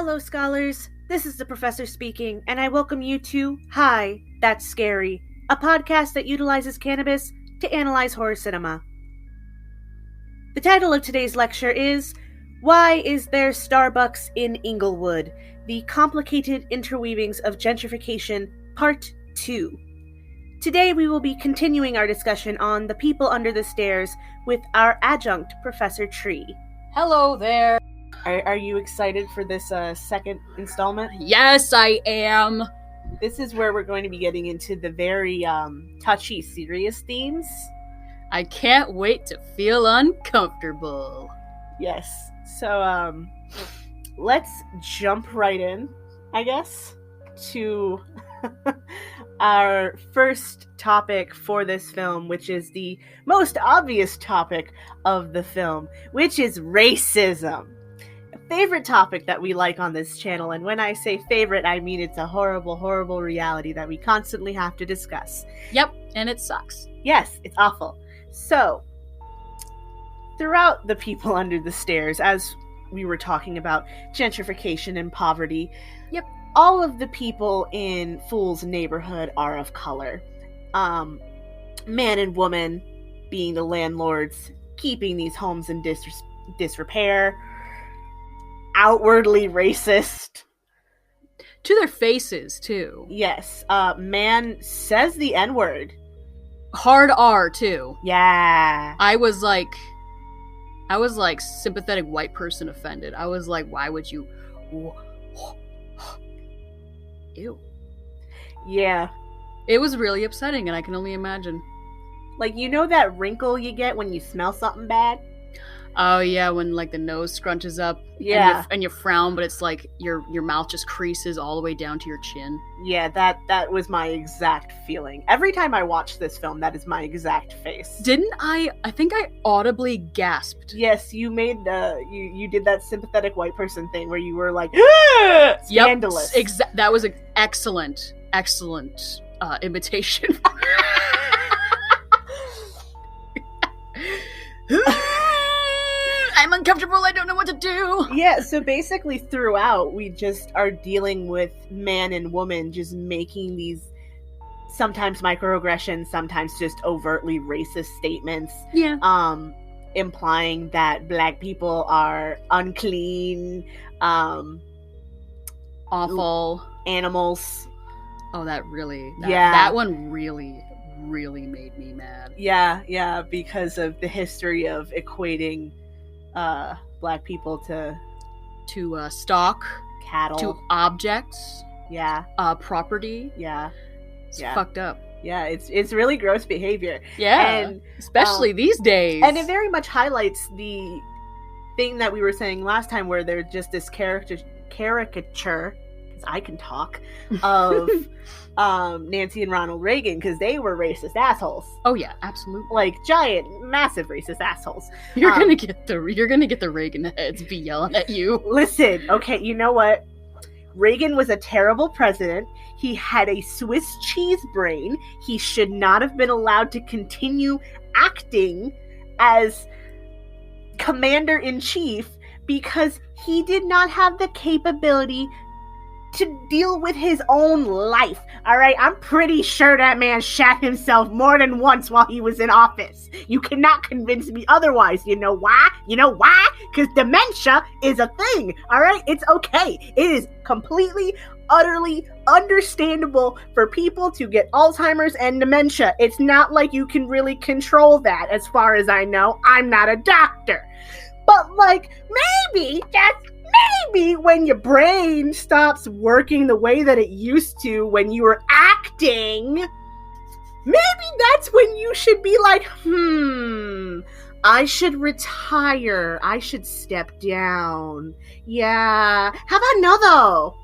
Hello, scholars. This is the professor speaking, and I welcome you to Hi, That's Scary, a podcast that utilizes cannabis to analyze horror cinema. The title of today's lecture is Why Is There Starbucks in Inglewood? The Complicated Interweavings of Gentrification, Part 2. Today we will be continuing our discussion on The People Under the Stairs with our adjunct, Professor Tree. Hello there. Are you excited for this second installment? Yes, I am. This is where we're going to be getting into the very touchy, serious themes. I can't wait to feel uncomfortable. Yes. So, let's jump right in, I guess, to our first topic for this film, which is the most obvious topic of the film, which is racism. Favorite topic that we like on this channel, and when I say favorite, I mean it's a horrible, horrible reality that we constantly have to discuss. Yep, and it sucks. Yes, it's awful. So, throughout The People Under the Stairs, as we were talking about gentrification and poverty, yep, all of the people in Fool's neighborhood are of color. Man and woman being the landlords, keeping these homes in disrepair, outwardly racist. To their faces, too. Yes. Man says the N-word. Hard R, too. Yeah. I was like sympathetic white person offended. I was like, why would you... Ew. Yeah. It was really upsetting, and I can only imagine. Like, you know that wrinkle you get when you smell something bad? Oh yeah, when like the nose scrunches up, yeah, and you frown, but it's like your mouth just creases all the way down to your chin. Yeah, that was my exact feeling. Every time I watch this film, that is my exact face. Didn't I? I think I audibly gasped. Yes, you made you did that sympathetic white person thing where you were like, scandalous. Yep, that was an excellent imitation. I'm uncomfortable, I don't know what to do. Yeah, so basically throughout, we just are dealing with man and woman just making these sometimes microaggressions, sometimes just overtly racist statements. Yeah. Implying that black people are unclean, awful animals. Oh, that one really made me mad. Yeah, because of the history of equating black people to stock, cattle, to objects, property. property. It's fucked up. Yeah, it's really gross behavior. Yeah, and especially these days. And it very much highlights the thing that we were saying last time, where there's just this caricature, because I can talk, of Nancy and Ronald Reagan, because they were racist assholes. Oh yeah, absolutely. Like giant, massive racist assholes. You're gonna get the Reagan heads be yelling at you. Listen, okay, you know what? Reagan was a terrible president. He had a Swiss cheese brain. He should not have been allowed to continue acting as commander-in-chief because he did not have the capability to deal with his own life. Alright, I'm pretty sure that man shat himself more than once while he was in office. You cannot convince me otherwise. You know why? Because dementia is a thing. Alright, it's okay. It is completely, utterly understandable for people to get Alzheimer's and dementia. It's not like you can really control that, as far as I know. I'm not a doctor. But like, maybe when your brain stops working the way that it used to when you were acting, maybe that's when you should be like, I should retire. I should step down. Yeah. How about no, though?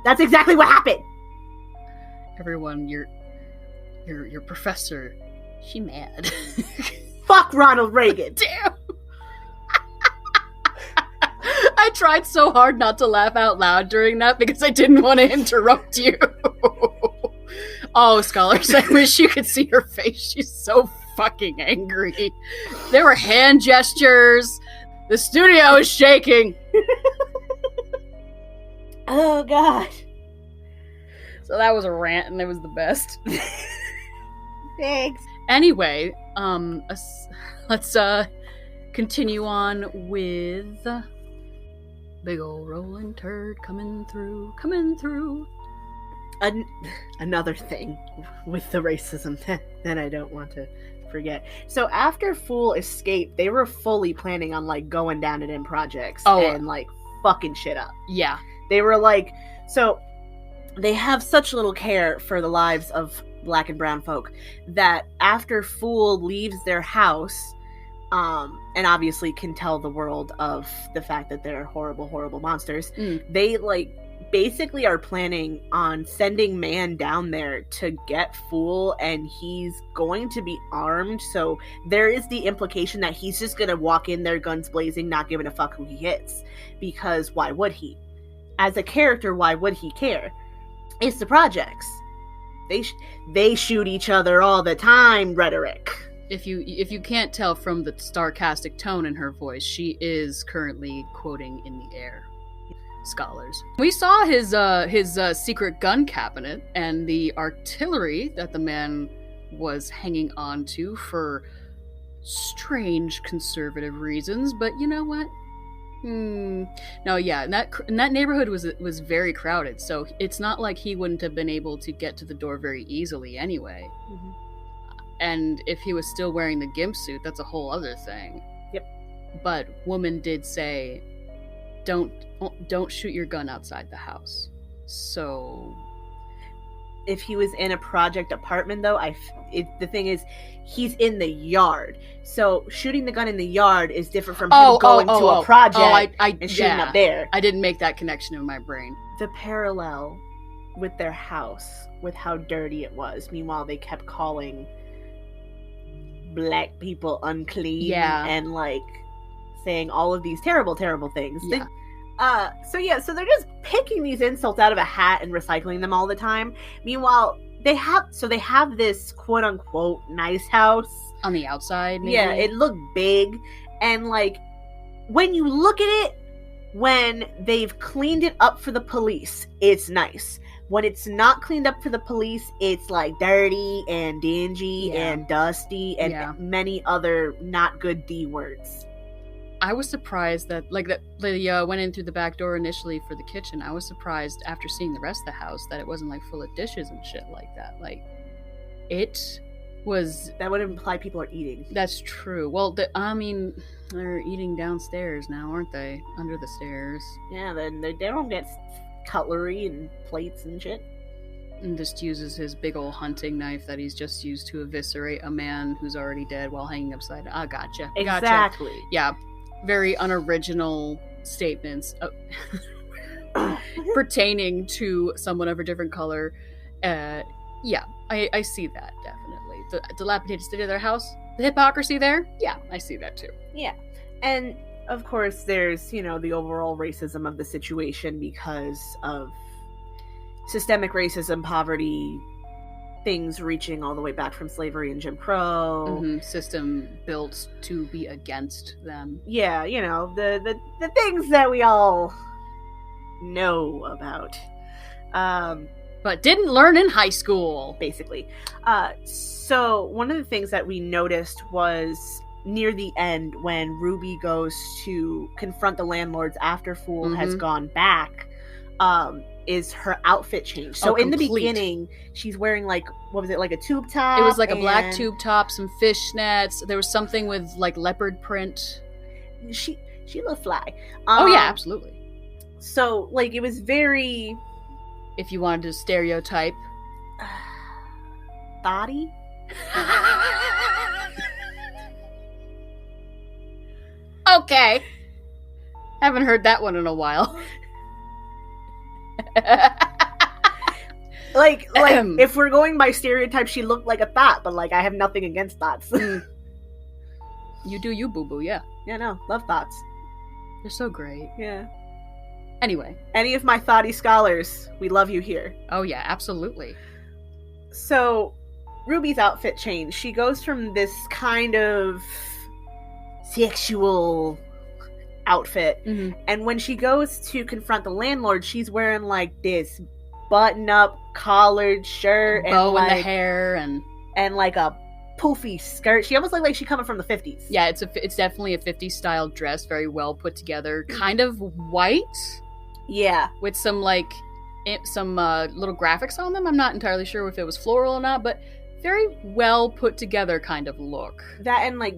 That's exactly what happened. Everyone, your professor, she mad. Fuck Ronald Reagan. Damn. I tried so hard not to laugh out loud during that because I didn't want to interrupt you. Oh, scholars, I wish you could see her face. She's so fucking angry. There were hand gestures. The studio is shaking. Oh, God. So that was a rant, and it was the best. Thanks. Anyway, let's continue on with big ol' rolling turd coming through. Another thing with the racism that I don't want to forget. So after Fool escaped, they were fully planning on like going down at projects and like fucking shit up. Yeah. They were like, so they have such little care for the lives of Black and brown folk that after Fool leaves their house, and obviously can tell the world of the fact that they're horrible, horrible monsters, they like basically are planning on sending Man down there to get Fool, and he's going to be armed, so there is the implication that he's just gonna walk in there guns blazing, not giving a fuck who he hits, because why would he? As a character, why would he care? It's the projects. They shoot each other all the time, rhetoric. If you can't tell from the sarcastic tone in her voice, she is currently quoting in the air. Scholars. We saw his secret gun cabinet and the artillery that the man was hanging on to for strange conservative reasons, but you know what? No, yeah, and that neighborhood was very crowded, so it's not like he wouldn't have been able to get to the door very easily anyway. Mm-hmm. And if he was still wearing the gimp suit, that's a whole other thing. Yep. But woman did say, don't shoot your gun outside the house. So if he was in a project apartment, though, the thing is, he's in the yard. So shooting the gun in the yard is different from him going to a project and shooting up there. I didn't make that connection in my brain. The parallel with their house, with how dirty it was. Meanwhile, they kept calling Black people unclean and like saying all of these terrible, terrible things. Yeah. So they're just picking these insults out of a hat and recycling them all the time. Meanwhile, they have this quote unquote nice house on the outside. Maybe? Yeah, it looked big, and like when you look at it, when they've cleaned it up for the police, it's nice. When it's not cleaned up for the police, it's like dirty and dingy and dusty and many other not good D words. I was surprised that they went in through the back door initially for the kitchen. I was surprised after seeing the rest of the house that it wasn't like full of dishes and shit like that. Like, it was... That would imply people are eating. That's true. Well, they're eating downstairs now, aren't they? Under the stairs. Yeah, then they don't get cutlery and plates and shit. And just uses his big old hunting knife that he's just used to eviscerate a man who's already dead while hanging upside down. Gotcha. Exactly. Yeah. Very unoriginal statements pertaining to someone of a different color. I see that, definitely. The dilapidated state of their house, the hypocrisy there, yeah, I see that too. Yeah. And, of course, there's, the overall racism of the situation because of systemic racism, poverty, things reaching all the way back from slavery and Jim Crow. Mm-hmm. System built to be against them. Yeah, the things that we all know about. But didn't learn in high school. Basically. So one of the things that we noticed was near the end when Ruby goes to confront the landlords after Fool has gone back, is her outfit change. So in the beginning, she's wearing like a tube top? It was like a black tube top, some fishnets. There was something with like leopard print. She looked fly. Oh yeah, absolutely. So like it was very... If you wanted to stereotype. Thotty? Okay. Haven't heard that one in a while. like if we're going by stereotype, she looked like a thought, but like I have nothing against thoughts. You do you, boo-boo, yeah. Yeah, no, love thoughts. They're so great. Yeah. Anyway. Any of my thoughty scholars, we love you here. Oh yeah, absolutely. So, Ruby's outfit change. She goes from this kind of sexual outfit. Mm-hmm. And when she goes to confront the landlord, she's wearing like this button-up collared shirt Bow and in the hair and like a poofy skirt. She almost looked like she's coming from the 50s. Yeah, it's definitely a 50s style dress, very well put together, kind of white. Yeah, with some like some little graphics on them. I'm not entirely sure if it was floral or not, but very well put together kind of look. That, and like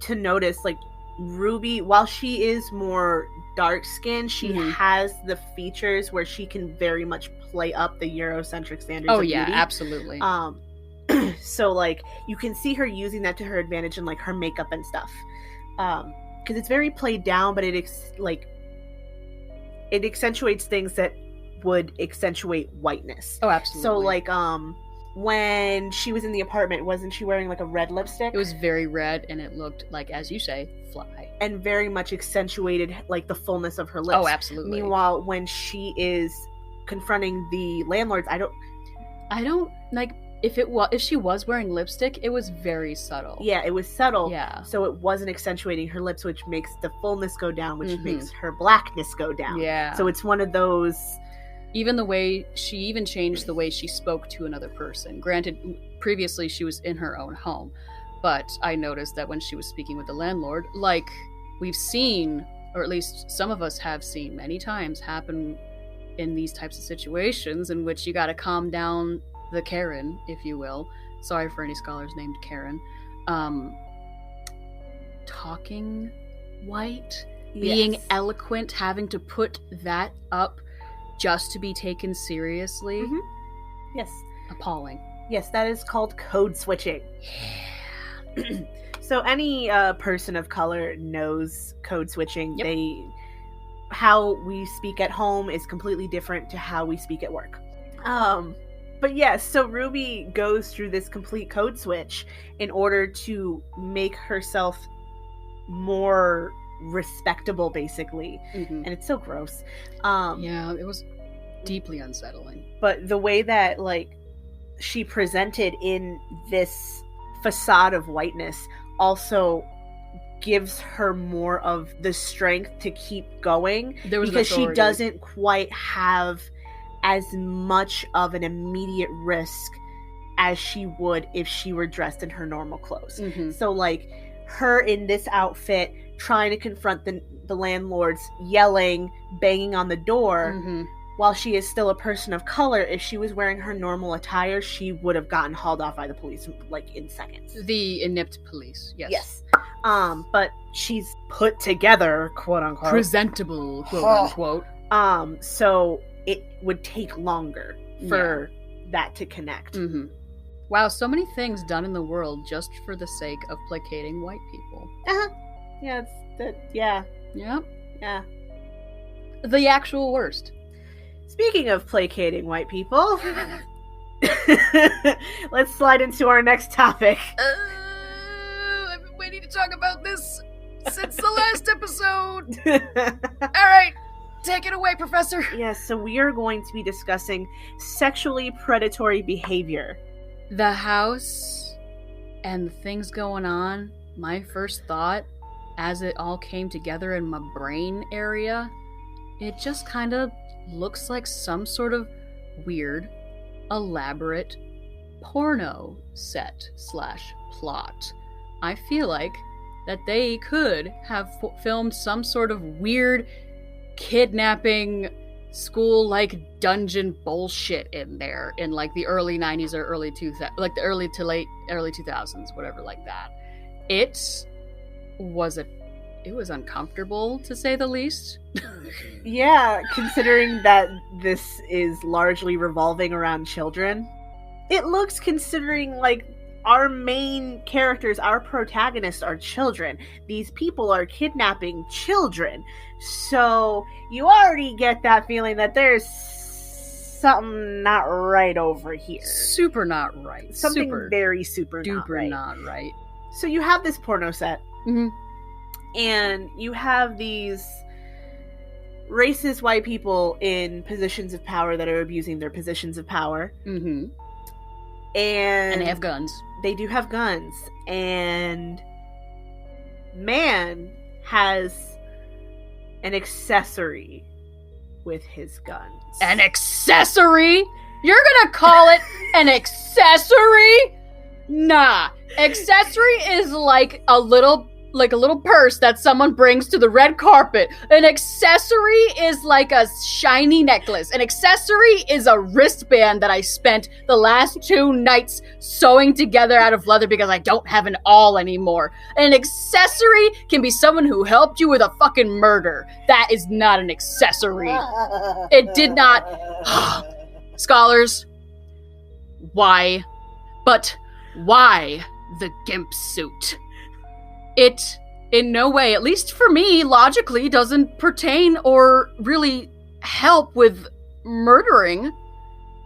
to notice, like Ruby, while she is more dark skinned, she has the features where she can very much play up the Eurocentric standards. Oh of yeah, beauty. absolutely. So like you can see her using that to her advantage in like her makeup and stuff, because it's very played down, but it accentuates things that would accentuate whiteness. Oh, absolutely. So like when she was in the apartment, wasn't she wearing like a red lipstick? It was very red, and it looked like, as you say, fly. And very much accentuated like the fullness of her lips. Oh, absolutely. Meanwhile, when she is confronting the landlords, I don't like if she was wearing lipstick, it was very subtle. Yeah, it was subtle. Yeah. So it wasn't accentuating her lips, which makes the fullness go down, which makes her blackness go down. Yeah. So it's one of those. Even the way she even changed the way she spoke to another person. Granted, previously she was in her own home, but I noticed that when she was speaking with the landlord, like we've seen, or at least some of us have seen many times happen in these types of situations in which you gotta calm down the Karen, if you will. Sorry for any scholars named Karen. Talking white, being eloquent, having to put that up just to be taken seriously. Yes. Appalling. Yes, that is called code switching. Yeah. So any person of color knows code switching. Yep. How we speak at home is completely different to how we speak at work. But yes, so Ruby goes through this complete code switch in order to make herself more respectable, basically. And it's so gross. Yeah, it was deeply unsettling. But the way that like she presented in this facade of whiteness also gives her more of the strength to keep going, because she doesn't quite have as much of an immediate risk as she would if she were dressed in her normal clothes. So like her in this outfit trying to confront the landlords, yelling, banging on the door, while she is still a person of color, if she was wearing her normal attire, she would have gotten hauled off by the police like in seconds. The inept police, yes. But she's put together, quote unquote. Presentable, quote unquote. So it would take longer for that to connect. Wow, so many things done in the world just for the sake of placating white people. Yeah, yeah. Yep. Yeah. The actual worst. Speaking of placating white people, let's slide into our next topic. I've been waiting to talk about this since the last episode. Alright, take it away, Professor. Yes, so we are going to be discussing sexually predatory behavior. The house and the things going on, my first thought, as it all came together in my brain area, it just kind of looks like some sort of weird, elaborate porno set / plot. I feel like that they could have filmed some sort of weird kidnapping school-like dungeon bullshit in there in like the early 90s or early 2000s, like the early to late early 2000s, whatever, like that. It was uncomfortable, to say the least. Yeah, considering that this is largely revolving around children. It looks, considering like our main characters, our protagonists are children. These people are kidnapping children. So you already get that feeling that there's something not right over here. Super not right. Something super very super duper not right. So you have this porno set. And you have these racist white people in positions of power that are abusing their positions of power. And they have guns. They do have guns. And man has an accessory with his guns. An accessory? You're gonna call it an accessory? Nah. Accessory is like a little purse that someone brings to the red carpet. An accessory is like a shiny necklace. An accessory is a wristband that I spent the last 2 nights sewing together out of leather because I don't have an awl anymore. An accessory can be someone who helped you with a fucking murder. That is not an accessory. It did not. Scholars, why? But why the gimp suit? It, in no way, at least for me, logically, doesn't pertain or really help with murdering.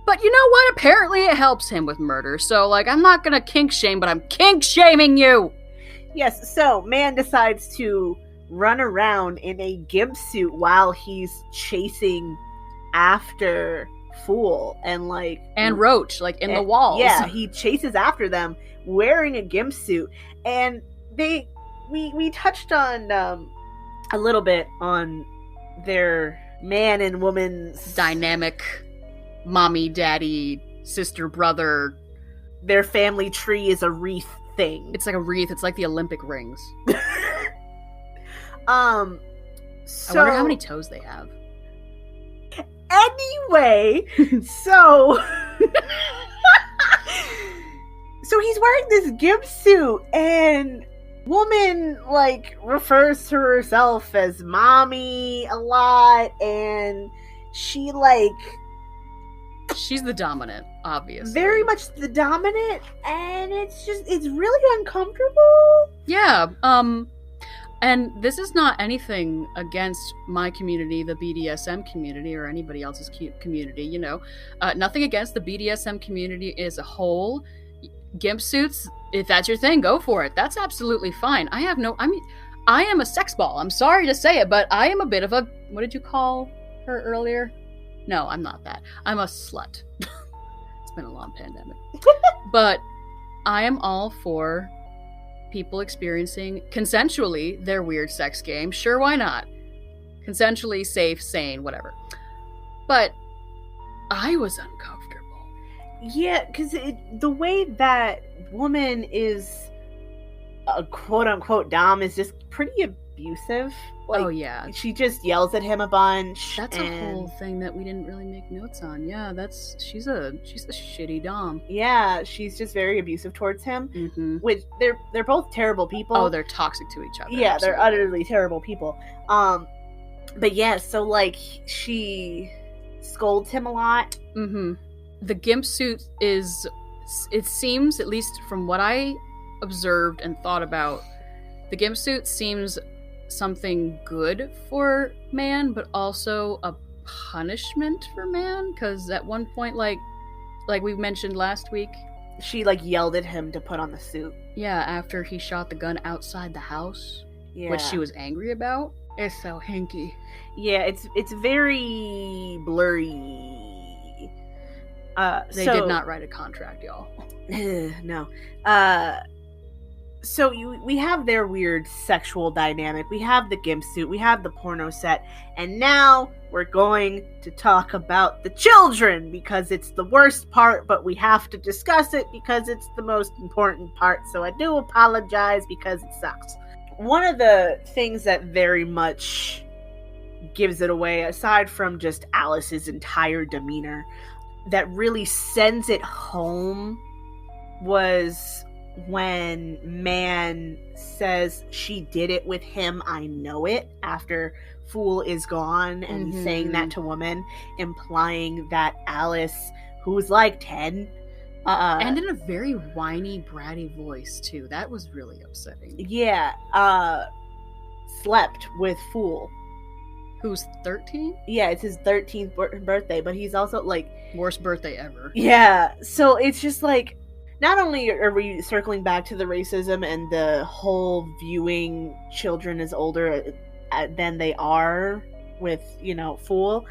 But you know what? Apparently it helps him with murder. So, I'm not gonna kink shame, but I'm kink shaming you! Yes, so man decides to run around in a gimp suit while he's chasing after Fool and Roach, in the walls. Yeah, he chases after them wearing a gimp suit. And we touched on a little bit on their man and woman's dynamic, mommy, daddy, sister, brother. Their family tree is a wreath thing. It's like a wreath. It's like the Olympic rings. So I wonder how many toes they have. Anyway, so he's wearing this gimp suit, and woman refers to herself as mommy a lot, and she's the dominant, obviously. Very much the dominant, and it's really uncomfortable. Yeah, and this is not anything against my community, the BDSM community, or anybody else's community, nothing against the BDSM community as a whole. Gimp suits, if that's your thing, go for it. That's absolutely fine. I am a sex ball. I'm sorry to say it, but I am a bit of a, what did you call her earlier? No, I'm not that. I'm a slut. It's been a long pandemic. But I am all for people experiencing consensually their weird sex game. Sure, why not? Consensually, safe, sane, whatever. But I was uncomfortable. Yeah, because the way that woman is a quote-unquote dom is just pretty abusive. Oh, yeah. She just yells at him a bunch. That's a whole thing that we didn't really make notes on. Yeah, she's a shitty dom. Yeah, she's just very abusive towards him. Mm-hmm. Which they're both terrible people. Oh, they're toxic to each other. Yeah, absolutely. They're utterly terrible people. But yeah, so she scolds him a lot. Mm-hmm. The gimp suit it seems, at least from what I observed and thought about, the gimp suit seems something good for man, but also a punishment for man, because at one point, like we mentioned last week, she yelled at him to put on the suit. Yeah, after he shot the gun outside the house, which she was angry about. It's so hinky. Yeah, it's very blurry. They did not write a contract, y'all. No. So we have their weird sexual dynamic. We have the gimp suit. We have the porno set. And now we're going to talk about the children, because it's the worst part, but we have to discuss it because it's the most important part. So I do apologize because it sucks. One of the things that very much gives it away, aside from just Alice's entire demeanor, that really sends it home, was when man says, "She did it with him, I know it," after Fool is gone, and he's saying that to woman, implying that Alice, who's 10, and in a very whiny, bratty voice too. That was really upsetting. Yeah, slept with Fool. Who's 13? Yeah, it's his 13th birthday, but he's also worst birthday ever. Yeah, so it's just not only are we circling back to the racism and the whole viewing children as older than they are with, Fool,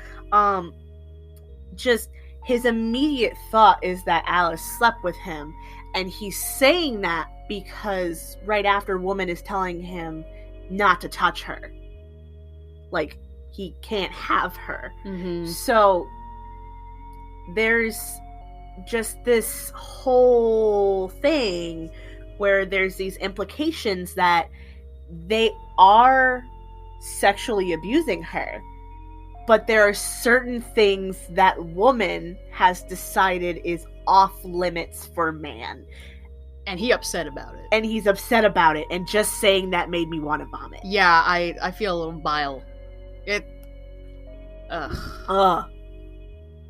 just his immediate thought is that Alice slept with him, and he's saying that because right after woman is telling him not to touch her. Like, he can't have her. Mm-hmm. So there's just this whole thing where there's these implications that they are sexually abusing her, but there are certain things that woman has decided is off limits for man. And he upset about it. And he's upset about it, and just saying that made me want to vomit. Yeah, I feel a little bile. Ugh.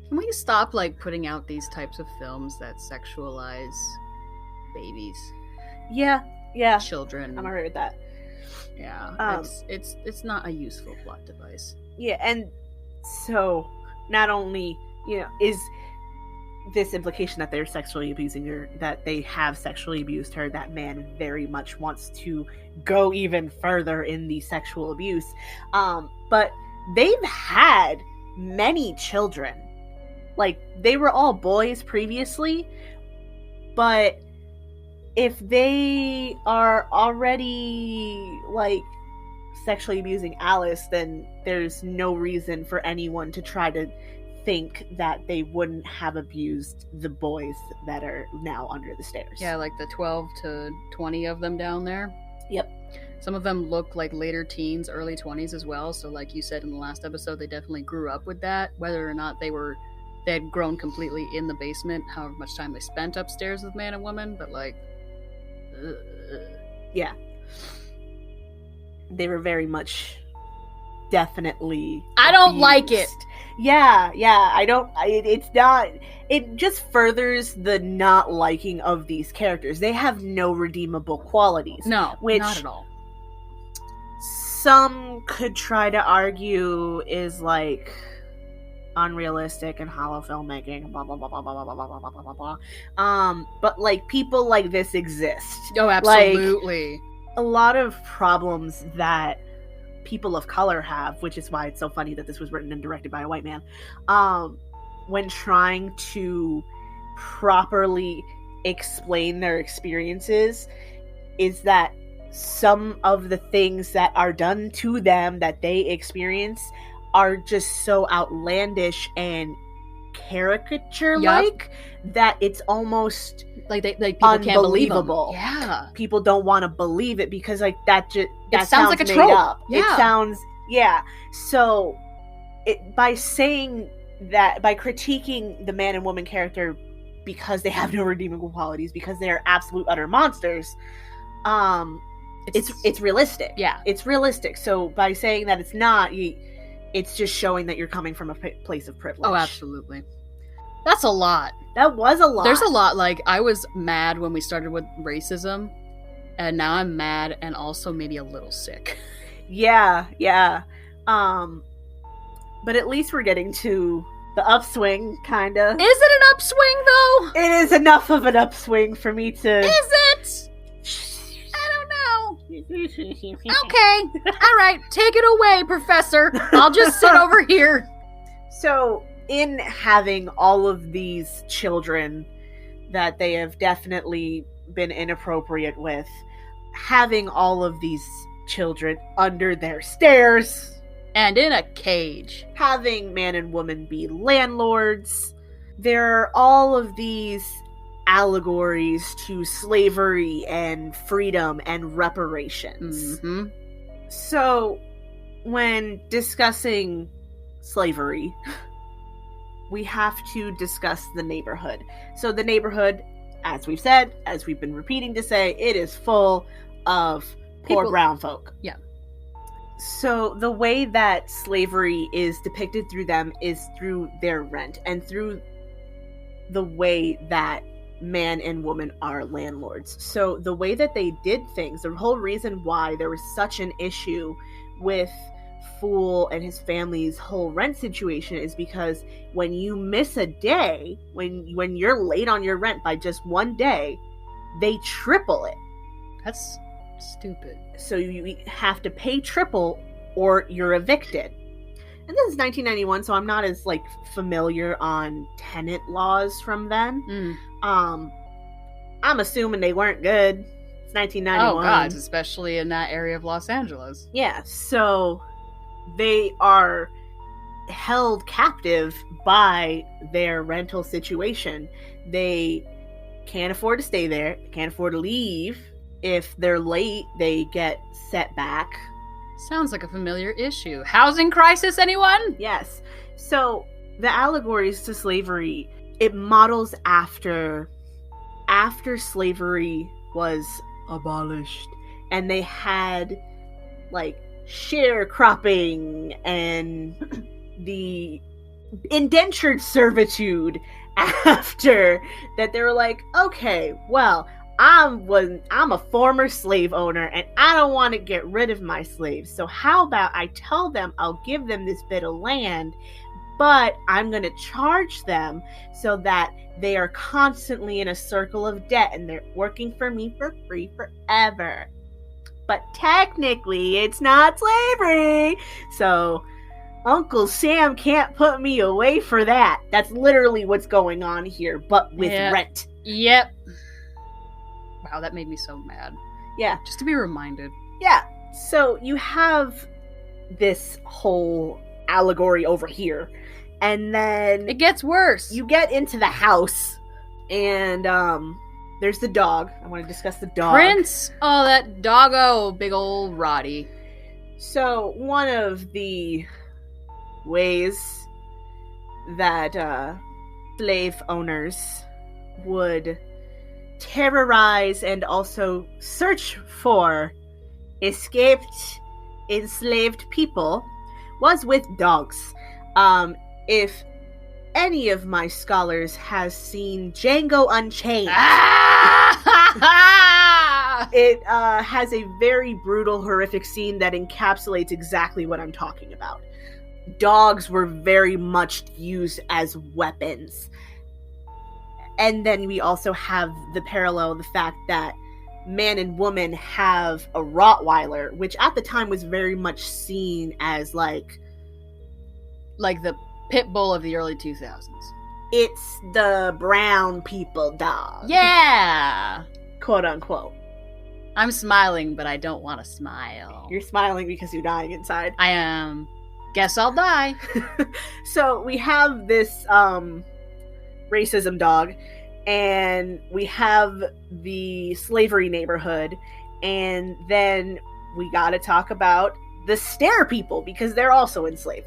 Can we stop, like, putting out these types of films that sexualize babies? Yeah. Children. I'm alright with that. Yeah. It's not a useful plot device. Yeah, and so not only, is this implication that they're sexually abusing her, that they have sexually abused her, that man very much wants to go even further in the sexual abuse. But they've had many children. Like, they were all boys previously, but if they are already, like, sexually abusing Alice, then there's no reason for anyone to try to think that they wouldn't have abused the boys that are now under the stairs. Yeah, like the 12 to 20 of them down there. Yep. Some of them look like later teens, early 20s as well, so like you said in the last episode, they definitely grew up with that, whether or not they had grown completely in the basement, however much time they spent upstairs with man and woman, but like... Yeah. They were very much definitely I don't abused. like it. Yeah, I don't, it's not, it just furthers the not liking of these characters. They have no redeemable qualities. No, which not at all. Some could try to argue is, like, unrealistic and hollow filmmaking and blah blah blah blah blah blah blah blah blah blah blah. But, like, people like this exist. Oh, absolutely. Like, a lot of problems that people of color have, which is why it's so funny that this was written and directed by a white man, when trying to properly explain their experiences, is that some of the things that are done to them that they experience are just so outlandish and caricature-like that it's almost like people can't believe them. Yeah, people don't want to believe it because, like, that sounds like a trope. Up. Yeah. It sounds So, by saying that, by critiquing the man and woman character because they have no redeemable qualities, because they are absolute utter monsters, it's realistic. Yeah, it's realistic. So by saying that it's not, it's just showing that you're coming from a place of privilege. Oh, absolutely. That's a lot. That was a lot. There's a lot. Like, I was mad when we started with racism, and now I'm mad and also maybe a little sick. Yeah. But at least we're getting to the upswing, kinda. Is it an upswing, though? It is enough of an upswing for me to... Is it? I don't know. Okay. Alright, take it away, Professor. I'll just sit over here. So, in having all of these children that they have definitely been inappropriate with, having all of these children under their stairs, and in a cage, having man and woman be landlords, there are all of these allegories to slavery and freedom and reparations. Mm-hmm. So, when discussing slavery, we have to discuss the neighborhood. So the neighborhood, as we've said, as we've been repeating to say, it is full of poor brown folk. Yeah. So the way that slavery is depicted through them is through their rent and through the way that man and woman are landlords. So the way that they did things, the whole reason why there was such an issue with Fool and his family's whole rent situation is because when you miss a day, when you're late on your rent by just one day, they triple it. That's stupid. So you have to pay triple or you're evicted. And this is 1991, so I'm not as, like, familiar on tenant laws from then. I'm assuming they weren't good. It's 1991. Oh, God, especially in that area of Los Angeles. Yeah, so they are held captive by their rental situation. They can't afford to stay there, can't afford to leave. If they're late, they get set back. Sounds like a familiar issue. Housing crisis, anyone? Yes. So the allegories to slavery, it models after slavery was abolished and they had like sharecropping and the indentured servitude after that. They were like, okay, well, I'm a former slave owner and I don't want to get rid of my slaves. So how about I tell them I'll give them this bit of land, but I'm going to charge them so that they are constantly in a circle of debt and they're working for me for free forever. But technically, it's not slavery. So Uncle Sam can't put me away for that. That's literally what's going on here, but with rent. Yep. Wow, that made me so mad. Yeah. Just to be reminded. Yeah. So you have this whole allegory over here. And then it gets worse. You get into the house and there's the dog. I want to discuss the dog. Prince! Oh, that doggo. Big old Roddy. So one of the ways that slave owners would terrorize and also search for escaped enslaved people was with dogs. If any of my scholars has seen Django Unchained, it has a very brutal, horrific scene that encapsulates exactly what I'm talking about. Dogs were very much used as weapons. And then we also have the parallel, the fact that man and woman have a Rottweiler, which at the time was very much seen as like the pit bull of the early 2000s. It's the brown people dog. Yeah! Quote unquote. I'm smiling, but I don't want to smile. You're smiling because you're dying inside. I am. Guess I'll die. So we have this racism dog, and we have the slavery neighborhood, and then we gotta talk about the stair people because they're also enslaved.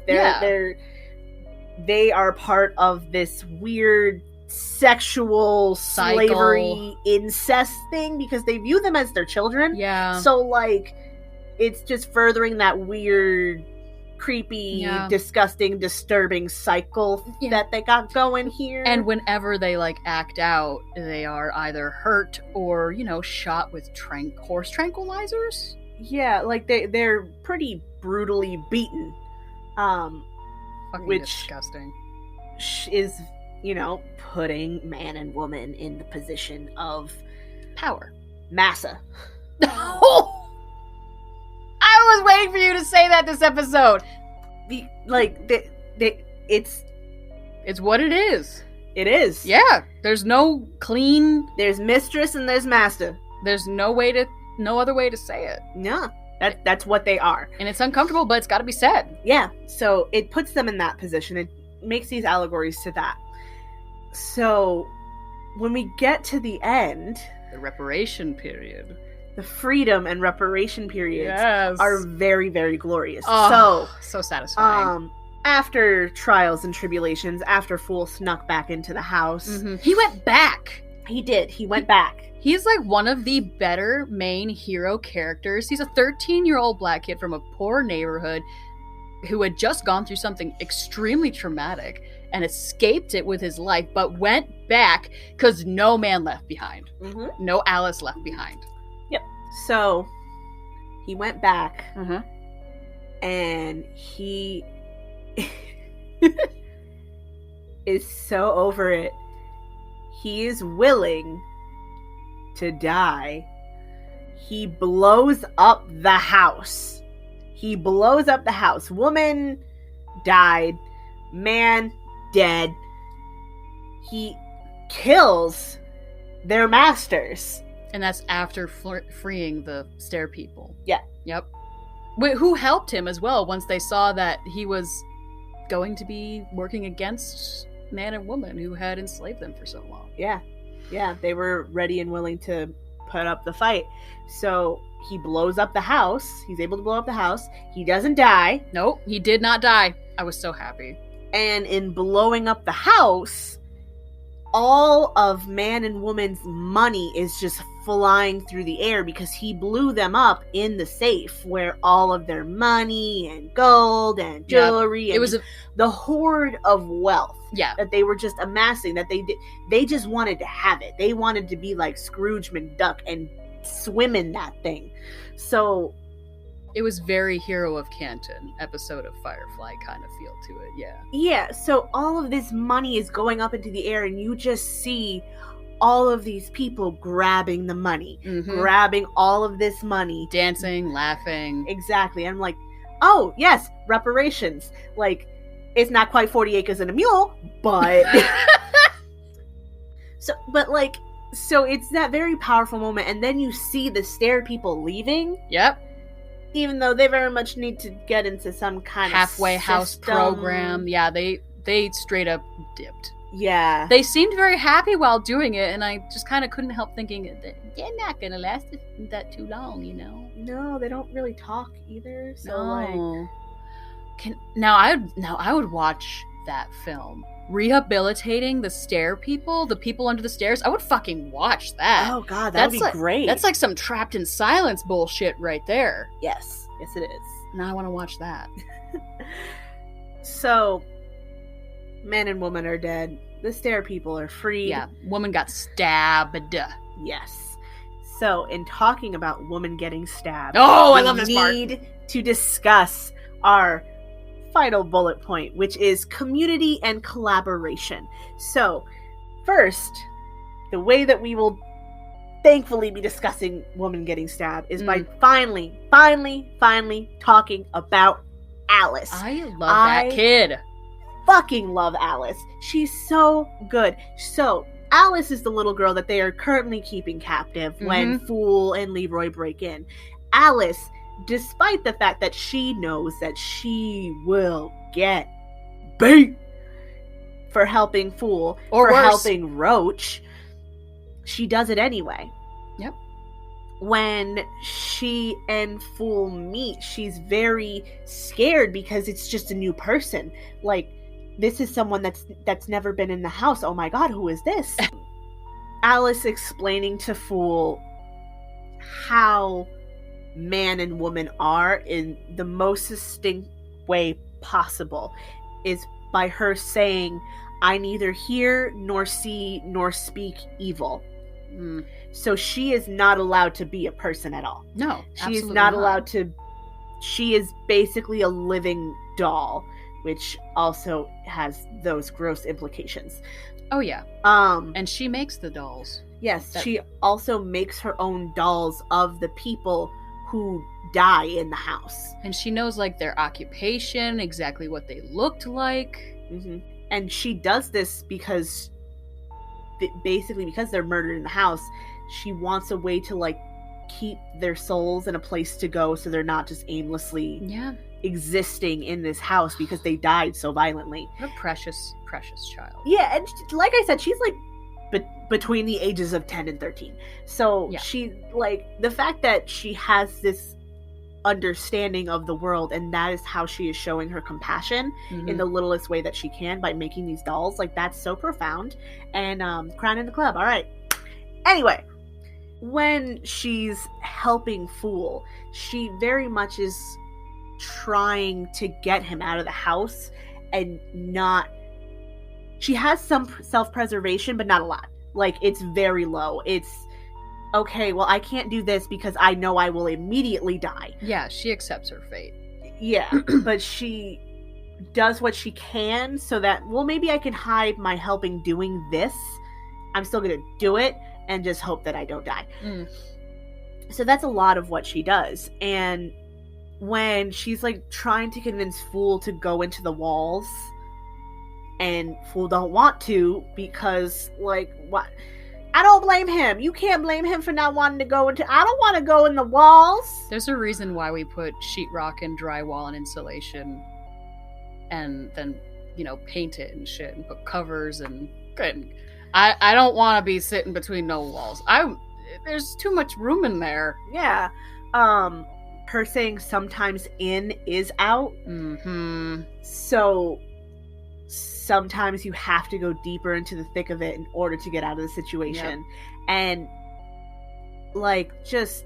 They are part of this weird sexual slavery incest thing because they view them as their children. Yeah. So like it's just furthering that weird, creepy, disgusting, disturbing cycle that they got going here. And whenever they like act out, they are either hurt or, shot with horse tranquilizers. Yeah, like they're pretty brutally beaten. Fucking which disgusting. Is, putting man and woman in the position of power. Massa. I was waiting for you to say that this episode. It's what it is. It is. Yeah. There's no clean. There's mistress and there's master. There's no other way to say it. No. That's what they are. And it's uncomfortable, but it's got to be said. Yeah. So it puts them in that position. It makes these allegories to that. So when we get to the end, the reparation period, the freedom and reparation periods are very, very glorious. So satisfying. After trials and tribulations, after Fool snuck back into the house, he went back. He did. He went back. He's like one of the better main hero characters. He's a 13-year-old black kid from a poor neighborhood who had just gone through something extremely traumatic and escaped it with his life, but went back because no man left behind. Mm-hmm. No Alice left behind. Yep. So he went back and he is so over it. He is willing to die. He blows up the house. Woman died. Man dead. He kills their masters. And that's after freeing the stair people. Yeah. Yep. Who helped him as well once they saw that he was going to be working against man and woman who had enslaved them for so long. Yeah, they were ready and willing to put up the fight. So he blows up the house. He's able to blow up the house. He doesn't die. Nope, he did not die. I was so happy. And in blowing up the house, all of man and woman's money is just flying through the air because he blew them up in the safe where all of their money and gold and jewelry and it was the hoard of wealth that they were just amassing, that they just wanted to have it. They wanted to be like Scrooge McDuck and swim in that thing. So it was very Hero of Canton episode of Firefly kind of feel to it. Yeah, so all of this money is going up into the air and you just see all of these people grabbing the money, grabbing all of this money, dancing, laughing. Exactly. I'm like, oh yes, reparations. Like, it's not quite 40 acres and a mule, but so it's that very powerful moment. And then you see the stair people leaving. Yep. Even though they very much need to get into some kind halfway of house program. Yeah, they straight up dipped. Yeah. They seemed very happy while doing it, and I just kind of couldn't help thinking that they're not going to last that too long, you know? No, they don't really talk either. So, Now I would watch that film. Rehabilitating the stair people, the people under the stairs. I would fucking watch that. Oh god, that'd be great. That's like some Trapped in Silence bullshit right there. Yes it is. Now I want to watch that. So, man and woman are dead. The stair people are free. Yeah, woman got stabbed. Yes. So, in talking about woman getting stabbed, I love this part. We need to discuss our final bullet point, which is community and collaboration. So, first, the way that we will thankfully be discussing woman getting stabbed is by finally talking about Alice. I love that kid. Fucking love Alice. She's so good. So, Alice is the little girl that they are currently keeping captive when Fool and Leroy break in. Alice, despite the fact that she knows that she will get beat for helping Fool, or for worse, helping Roach, she does it anyway. Yep. When she and Fool meet, she's very scared because it's just a new person. Like, this is someone that's never been in the house. Oh my god, who is this? Alice explaining to Fool how man and woman are in the most succinct way possible is by her saying, I neither hear nor see nor speak evil. So she is not allowed to be a person at all. No, she's not allowed to. She is basically a living doll, which also has those gross implications. Oh yeah. And she makes the dolls. Yes, she also makes her own dolls of the people who die in the house. And she knows, like, their occupation, exactly what they looked like. And she does this because, basically, because they're murdered in the house, she wants a way to, like, keep their souls in a place to go so they're not just aimlessly existing in this house because they died so violently. What a precious, precious child. Yeah, and like I said, she's, like, between the ages of 10 and 13. So she, like, the fact that she has this understanding of the world, and that is how she is showing her compassion in the littlest way that she can by making these dolls, like, that's so profound. And crown in the club. All right. Anyway, when she's helping Fool, she very much is trying to get him out of the house and not. She has some self-preservation, but not a lot. Like, it's very low. It's, okay, well, I can't do this because I know I will immediately die. Yeah, she accepts her fate. Yeah, but she does what she can so that, well, maybe I can hide my helping doing this. I'm still going to do it and just hope that I don't die. So that's a lot of what she does. And when she's, like, trying to convince Fool to go into the walls, and Fool don't want to because, like, what? I don't blame him. You can't blame him for not wanting to go into... I don't want to go in the walls. There's a reason why we put sheetrock and drywall and insulation and then, paint it and shit and put covers and... I don't want to be sitting between no walls. There's too much room in there. Yeah. Her saying sometimes in is out. Mm-hmm. So... sometimes you have to go deeper into the thick of it in order to get out of the situation. Yep. And just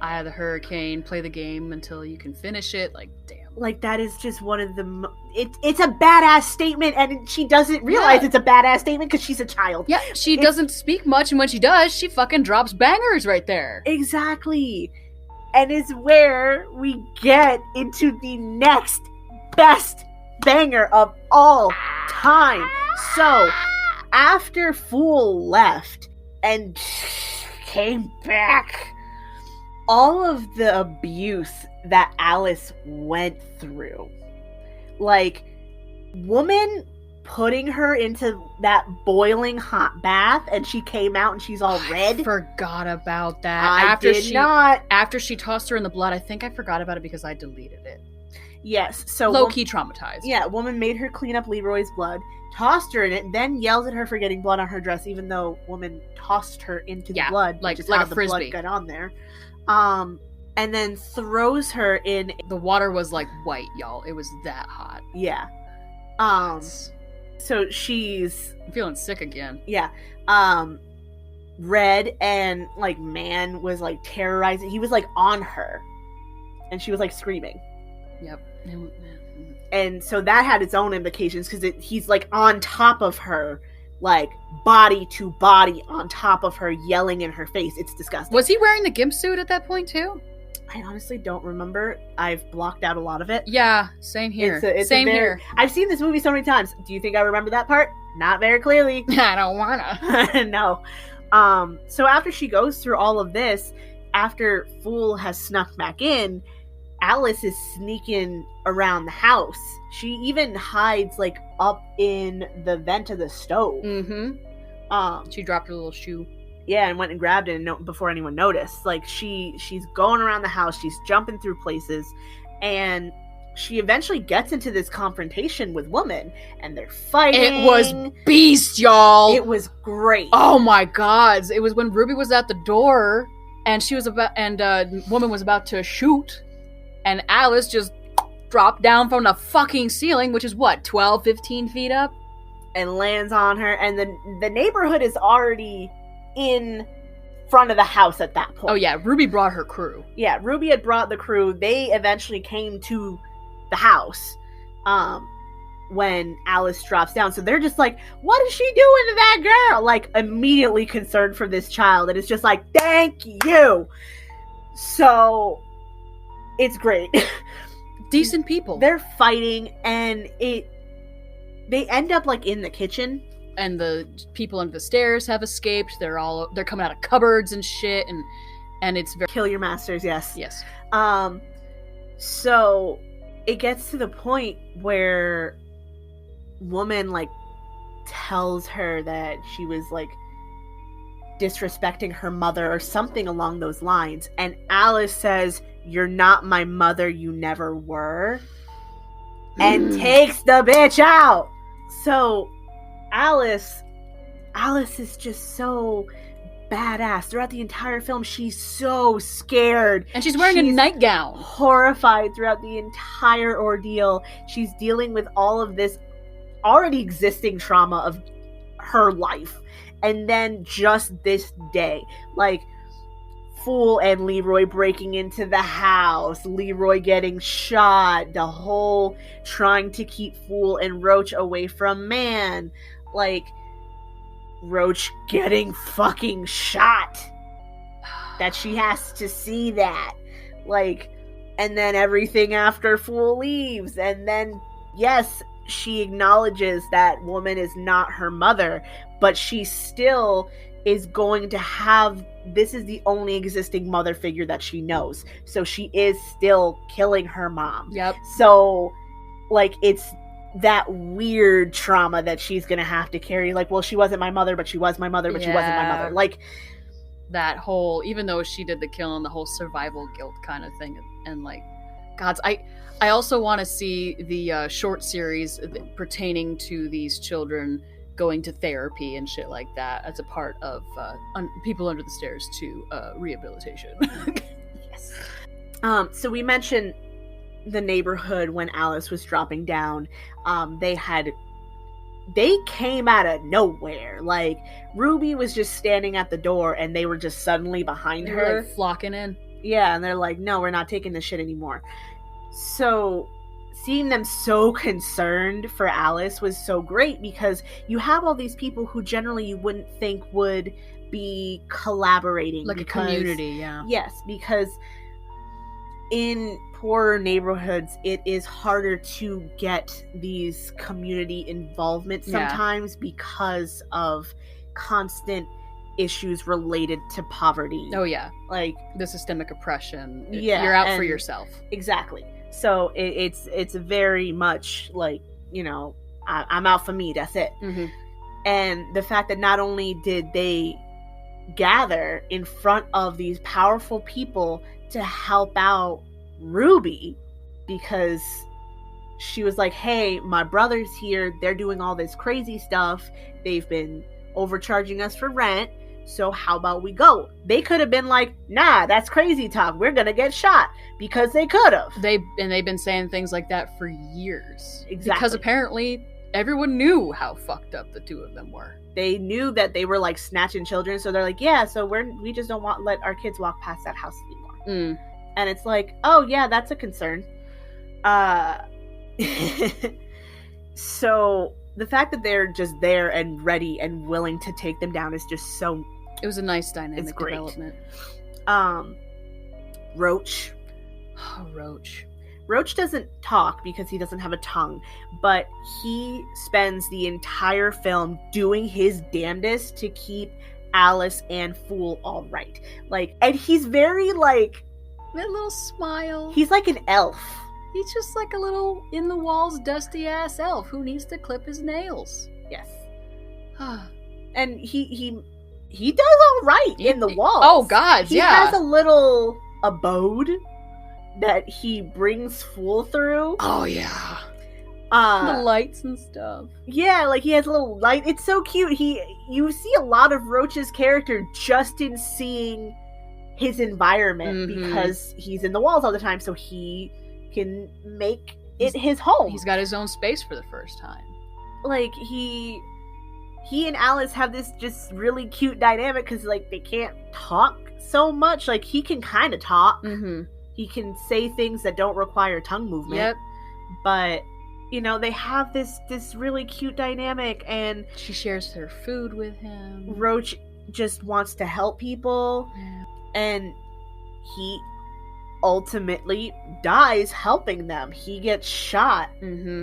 eye of the hurricane, play the game until you can finish it. Damn. That is just one of the it's a badass statement, and she doesn't realize it's a badass statement because she's a child. Yeah, she doesn't speak much, and when she does, she fucking drops bangers right there. Exactly. And is where we get into the next best banger of all time. So, after Fool left and came back, all of the abuse that Alice went through, woman putting her into that boiling hot bath and she came out and she's all red. I forgot about that. After she tossed her in the blood, I think I forgot about it because I deleted it. Yes, so... low-key traumatized. Yeah, woman made her clean up Leroy's blood, tossed her in it, then yelled at her for getting blood on her dress, even though woman tossed her into the blood, like how a the frisbee. Blood got on there. And then throws her in... the water was, white, y'all. It was that hot. Yeah. So she's... I'm feeling sick again. Yeah. Red and, man was, terrorizing. He was, on her. And she was, screaming. Yep. And so that had its own implications because he's on top of her, body to body on top of her, yelling in her face. It's disgusting. Was he wearing the gimp suit at that point too? I honestly don't remember. I've blocked out a lot of it. Yeah, same here. Same here. I've seen this movie so many times. Do you think I remember that part? Not very clearly. I don't wanna. No. So after she goes through all of this, after Fool has snuck back in, Alice is sneaking around the house. She even hides up in the vent of the stove. Mm-hmm. She dropped her little shoe. Yeah, and went and grabbed it before anyone noticed. She's going around the house. She's jumping through places, and she eventually gets into this confrontation with woman, and they're fighting. It was beast, y'all. It was great. Oh my god! It was when Ruby was at the door, and woman was about to shoot. And Alice just dropped down from the fucking ceiling, which is 12, 15 feet up? And lands on her. And the neighborhood is already in front of the house at that point. Oh yeah, Ruby brought her crew. Yeah, Ruby had brought the crew. They eventually came to the house when Alice drops down. So they're just what is she doing to that girl? Immediately concerned for this child. And it's just thank you. So... it's great. Decent people. They're fighting, and they end up in the kitchen. And the people under the stairs have escaped. They're coming out of cupboards and shit, and it's very... kill your masters, yes. Yes. So it gets to the point where woman tells her that she was disrespecting her mother or something along those lines, and Alice says, "You're not my mother, you never were," and takes the bitch out. So Alice is just so badass throughout the entire film. She's so scared, and she's wearing a nightgown, horrified throughout the entire ordeal. She's dealing with all of this already existing trauma of her life, and then just this day, Fool and Leroy breaking into the house, Leroy getting shot, the whole trying to keep Fool and Roach away from man, Roach getting fucking shot, that she has to see that, and then everything after Fool leaves, and then, yes, she acknowledges that woman is not her mother, but she still is going to have... this is the only existing mother figure that she knows. So she is still killing her mom. Yep. So, that weird trauma that she's gonna have to carry. Like, well, she wasn't my mother, but she was my mother, but she wasn't my mother. Like, that whole, even though she did the killing, the whole survival guilt kind of thing. And like, gods, I also want to see the short series pertaining to these children going to therapy and shit like that as a part of People Under the Stairs 2 rehabilitation. Yes. So we mentioned the neighborhood when Alice was dropping down. They came out of nowhere. Like, Ruby was just standing at the door and they were just suddenly behind her. Were, like, flocking in. Yeah, and they're like, no, we're not taking this shit anymore. So seeing them so concerned for Alice was so great, because you have all these people who generally you wouldn't think would be collaborating. Like a community, yeah. Yes, because in poorer neighborhoods, it is harder to get these community involvement sometimes because of constant issues related to poverty. Oh yeah, like the systemic oppression. Yeah, you're out for yourself. Exactly. So it's very much like, you know, I'm out for me. That's it. Mm-hmm. And the fact that not only did they gather in front of these powerful people to help out Ruby, because she was like, hey, my brother's here, they're doing all this crazy stuff, they've been overcharging us for rent, so how about we go? They could have been like, nah, that's crazy talk, we're gonna get shot, because they could have. They've been saying things like that for years. Exactly. Because apparently everyone knew how fucked up the two of them were. They knew that they were like snatching children, so they're like, yeah, so we just don't let our kids walk past that house anymore. And it's like, oh yeah, that's a concern. So the fact that they're just there and ready and willing to take them down is just so... It was a nice dynamic development. Roach. Oh, Roach. Roach doesn't talk because he doesn't have a tongue, but he spends the entire film doing his damnedest to keep Alice and Fool all right. Like, and he's very like... That little smile. He's like an elf. He's just like a little in-the-walls, dusty-ass elf who needs to clip his nails. Yes. And he does all right in the walls. Oh, God, he has a little abode that he brings Fool through. Oh, yeah. The lights and stuff. Yeah, like he has a little light. It's so cute. You see a lot of Roach's character just in seeing his environment, because he's in the walls all the time, so he can make it his home. He's got his own space for the first time. Like, he and Alice have this just really cute dynamic, because like they can't talk so much. Like, he can kind of talk. He can say things that don't require tongue movement. Yep. But you know, they have this really cute dynamic, and she shares her food with him. Roach just wants to help people. Yeah. And he ultimately dies helping them. He gets shot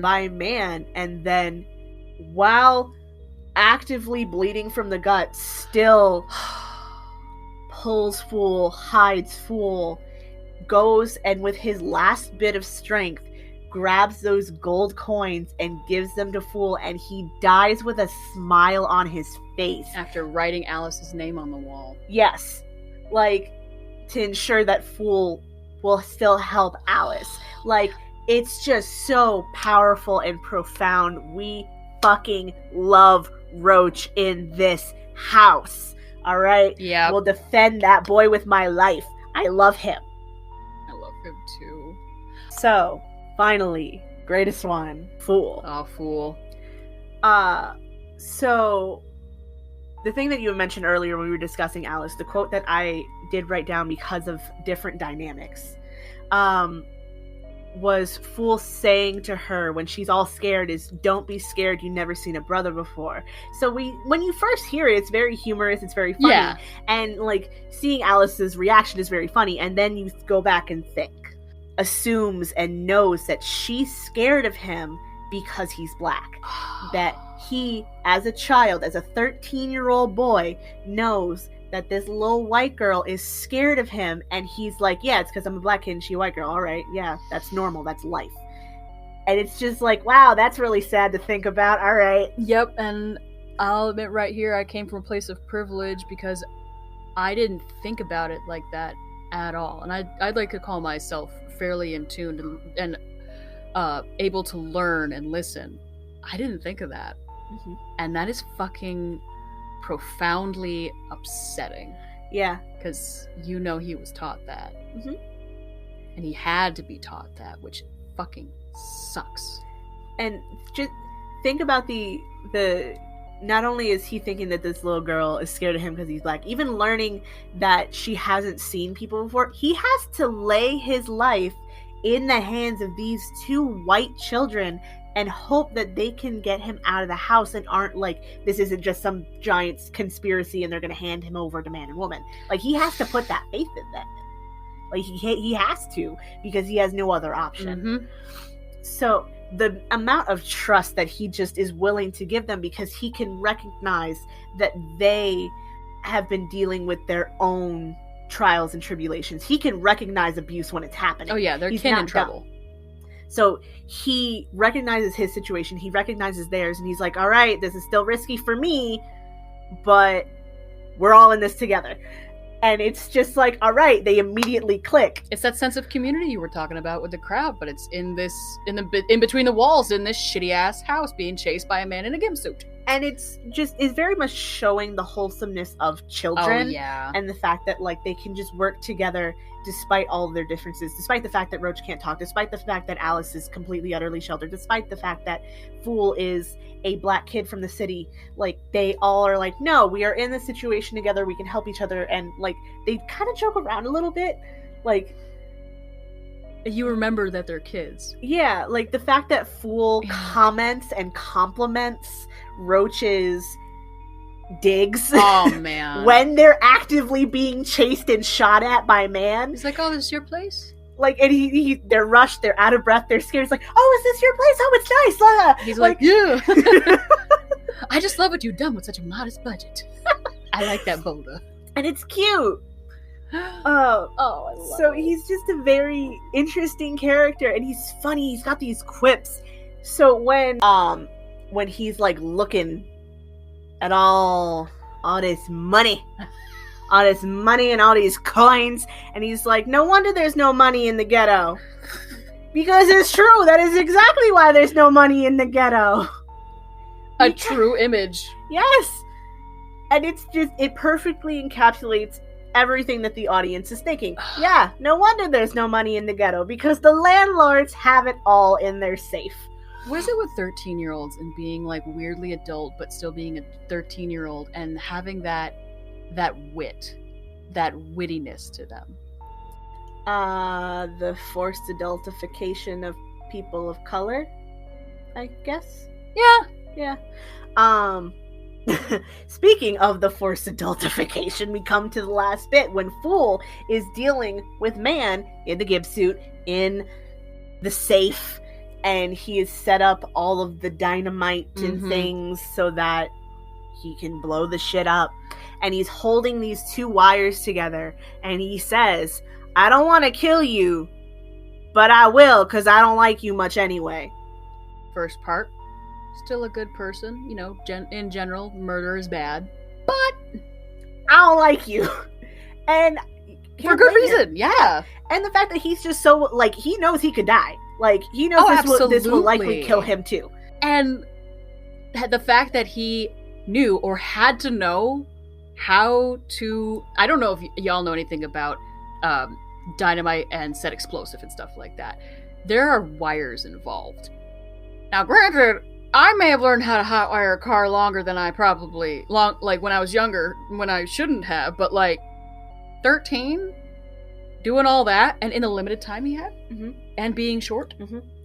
by a man, and then while actively bleeding from the gut, still pulls Fool, hides Fool, goes and with his last bit of strength grabs those gold coins and gives them to Fool, and he dies with a smile on his face. After writing Alice's name on the wall. Yes. Like, to ensure that Fool will still help Alice. Like, it's just so powerful and profound. We fucking love Roach in this house. Alright? Yeah. We'll defend that boy with my life. I love him. I love him too. So, finally, greatest one, Fool. Oh, Fool. So... the thing that you mentioned earlier when we were discussing Alice, the quote that I did write down because of different dynamics, was Fool saying to her when she's all scared is, don't be scared, you've never seen a brother before. So when you first hear it, it's very humorous, it's very funny. Yeah. And like, seeing Alice's reaction is very funny, and then you go back and think, assumes and knows that she's scared of him because he's black. That he, as a child, as a 13-year-old boy, knows that this little white girl is scared of him, and he's like, yeah, it's because I'm a black kid and she a white girl. All right, yeah, that's normal, that's life. And it's just like, wow, that's really sad to think about. All right. Yep, and I'll admit right here, I came from a place of privilege because I didn't think about it like that at all. And I'd like to call myself fairly in tune and able to learn and listen. I didn't think of that. Mm-hmm. And that is fucking profoundly upsetting. Yeah. Because you know he was taught that. Mm-hmm. And he had to be taught that, which fucking sucks. And just think about the not only is he thinking that this little girl is scared of him because he's black, even learning that she hasn't seen people before, he has to lay his life in the hands of these two white children and hope that they can get him out of the house and aren't like, this isn't just some giant conspiracy and they're going to hand him over to man and woman. Like, he has to put that faith in them. Like, he has to, because he has no other option. Mm-hmm. So the amount of trust that he just is willing to give them, because he can recognize that they have been dealing with their own trials and tribulations. He can recognize abuse when it's happening. Oh yeah, they're He's kin not in trouble. dumb. So he recognizes his situation, he recognizes theirs, and he's like, all right, this is still risky for me, but we're all in this together. And it's just like, all right, they immediately click. It's that sense of community you were talking about with the crowd, but it's in between the walls in this shitty ass house being chased by a man in a gimp suit. And it's very much showing the wholesomeness of children. Oh, yeah. And the fact that, like, they can just work together despite all of their differences, despite the fact that Roach can't talk, despite the fact that Alice is completely, utterly sheltered, despite the fact that Fool is a black kid from the city. Like, they all are like, no, we are in this situation together, we can help each other. And, like, they kind of joke around a little bit. Like, you remember that they're kids. Yeah, like the fact that Fool comments and compliments Roach's digs. Oh man. When they're actively being chased and shot at by man. He's like, oh, this is your place? Like, and they're rushed, they're out of breath, they're scared. He's like, oh, is this your place? Oh, it's nice. He's like, yeah. I just love what you've done with such a modest budget. I like that boulder. And it's cute. I love so it. He's just a very interesting character, and he's funny. He's got these quips. So when he's like looking at all this money and all these coins, and he's like, no wonder there's no money in the ghetto, because it's true. That is exactly why there's no money in the ghetto. A true image. Yes. And it perfectly encapsulates everything that the audience is thinking. Yeah, no wonder there's no money in the ghetto, because the landlords have it all in their safe. What is it with 13-year-olds and being like weirdly adult but still being a 13-year-old and having that wit, that wittiness to them? The forced adultification of people of color, I guess. Yeah. Speaking of the forced adultification, we come to the last bit when Fool is dealing with man in the gimp suit in the safe, and he has set up all of the dynamite and things so that he can blow the shit up. And he's holding these two wires together, and he says, I don't want to kill you, but I will, because I don't like you much anyway. First part, still a good person. You know, in general, murder is bad. But I don't like you. And for good reason, yeah. And the fact that he's just so, like, he knows he could die. Like, he knows this will likely kill him too. And the fact that he knew or had to know how to... I don't know if y'all know anything about dynamite and set explosive and stuff like that. There are wires involved. Now, granted, I may have learned how to hotwire a car longer than I probably... like, when I was younger, when I shouldn't have, but, like, 13? Doing all that, and in the limited time he had? And being short?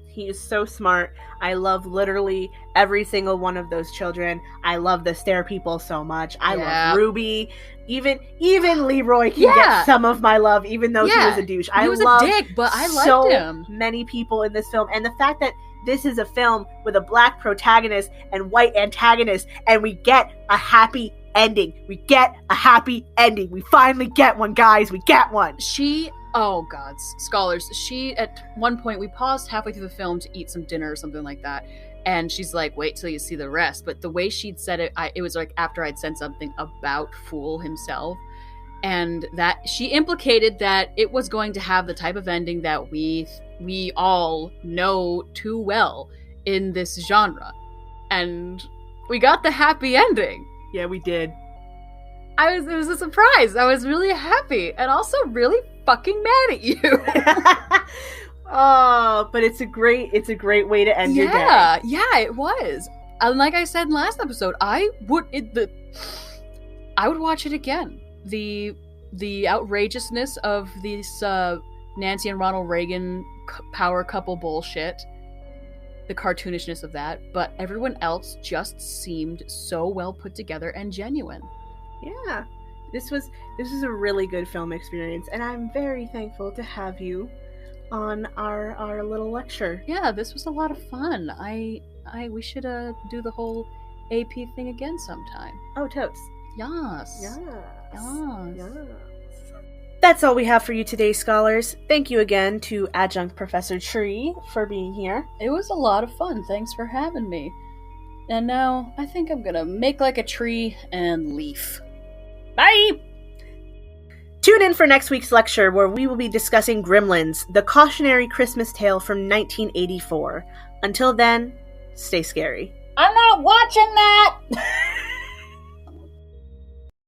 He is so smart. I love literally every single one of those children. I love the Stair people so much. I love Ruby. Even Leroy can get some of my love, even though he was a douche. He was a dick, but I liked him. So many people in this film, and the fact that this is a film with a black protagonist and white antagonist, and we get a happy ending. We finally get one, guys. We get one. She Oh God, scholars. She, at one point, we paused halfway through the film to eat some dinner or something like that, and she's like, "Wait till you see the rest." But the way she'd said it, it was like after I'd said something about Fool himself, and that she implicated that it was going to have the type of ending that we all know too well in this genre, and we got the happy ending. Yeah, we did. It was a surprise. I was really happy and also really fucking mad at you. Oh, but it's a great way to end your day. Yeah, it was. And like I said in last episode, I would watch it again. The outrageousness of this Nancy and Ronald Reagan power couple bullshit, the cartoonishness of that, but everyone else just seemed so well put together and genuine. Yeah, this was a really good film experience, and I'm very thankful to have you on our little lecture. Yeah, this was a lot of fun. We should do the whole AP thing again sometime. Oh, totes. Yes. That's all we have for you today, scholars. Thank you again to Adjunct Professor Tree for being here. It was a lot of fun. Thanks for having me. And now, I think I'm gonna make like a tree and leaf. Bye! Tune in for next week's lecture, where we will be discussing Gremlins, the cautionary Christmas tale from 1984. Until then, stay scary. I'm not watching that!